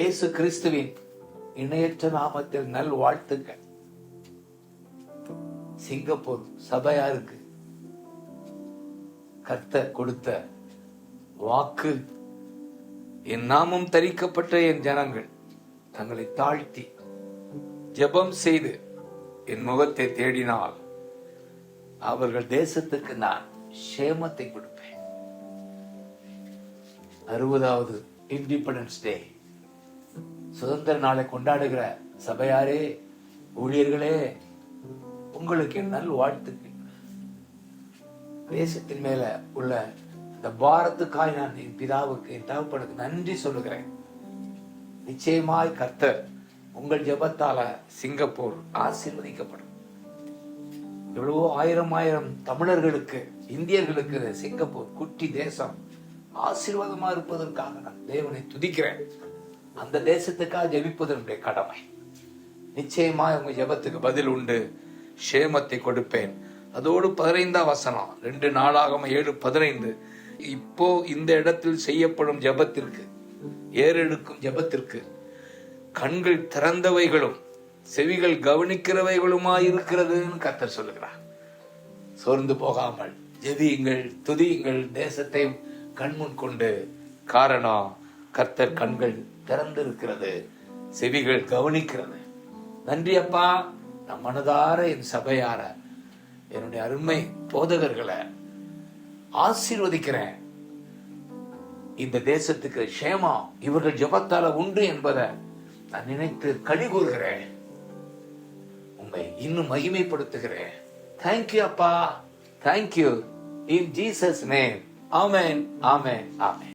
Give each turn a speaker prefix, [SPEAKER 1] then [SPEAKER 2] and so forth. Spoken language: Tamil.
[SPEAKER 1] இயேசு கிறிஸ்துவின் இணையற்ற நாமத்தில் நல் வாழ்த்துக்கள். சிங்கப்பூர் சபையாருக்கு கர்த்தர் கொடுத்த வாக்கு, என் நாமம் தரிக்கப்பட்ட என் ஜனங்கள் தங்களை தாழ்த்தி ஜெபம் செய்து என் முகத்தை தேடினால் அவர்கள் தேசத்துக்கு நான் சேமத்தை கொடுப்பேன். 60வது இண்டிபெண்டன்ஸ் டே சுதந்திர நாளை கொண்டாடுகிற சபையாரே, ஊழியர்களே, உங்களுக்கு என் நல் வாழ்த்துக்கள். தேசத்தின் மேல உள்ள இந்த பாரத்துக்காய் நான் என் பிதாவுக்கு, என் தகப்பனுக்கு நன்றி சொல்லுகிறேன். நிச்சயமாய் கர்த்தர் உங்கள் ஜெபத்தால சிங்கப்பூர் ஆசீர்வதிக்கப்படும். எவ்வளவோ ஆயிரம் தமிழர்களுக்கு, இந்தியர்களுக்கு சிங்கப்பூர் குட்டி தேசம் ஆசீர்வாதமா இருப்பதற்காக நான் தேவனை துதிக்கிறேன். அந்த தேசத்துக்காக ஜெபிப்பதனுடைய கடமை. நிச்சயமாய் உங்க ஜெபத்துக்கு பதில் உண்டு, சேமத்தை கொடுப்பேன். அதோடு 15ஆம் வசனம் 2 நாளாகமம் 7:15, இப்போ இந்த இடத்தில் செய்யப்படும் ஜெபத்திற்கு, ஏறெடுக்கும் ஜெபத்திற்கு கண்கள் திறந்தவைகளும் செவிகள் கவனிக்கிறவைகளுமாயிருக்கிறதுன்னு கர்த்தர் சொல்லுகிறார். சோர்ந்து போகாமல் ஜெபியுங்கள், துதியுங்கள், தேசத்தை கண்முன் கொண்டு. காரணம், கர்த்தர் கண்கள் திறந்திருக்கிறது, செவிகள் கவனிக்கிறது. நன்றி அப்பா. நம் மனதார என் சபையார, என்னுடைய அருமை போதகர்களை ஆசீர்வதிக்கிறேன். இந்த தேசத்துக்கு சேமம் இவர்கள் ஜெபத்தால உண்டு என்பதை நான் நினைத்து களி கூறுகிறேன். உண்மை இன்னும் மகிமைப்படுத்துகிறேன். தேங்க்யூ அப்பா, thank you. In Jesus name, amen, amen, amen.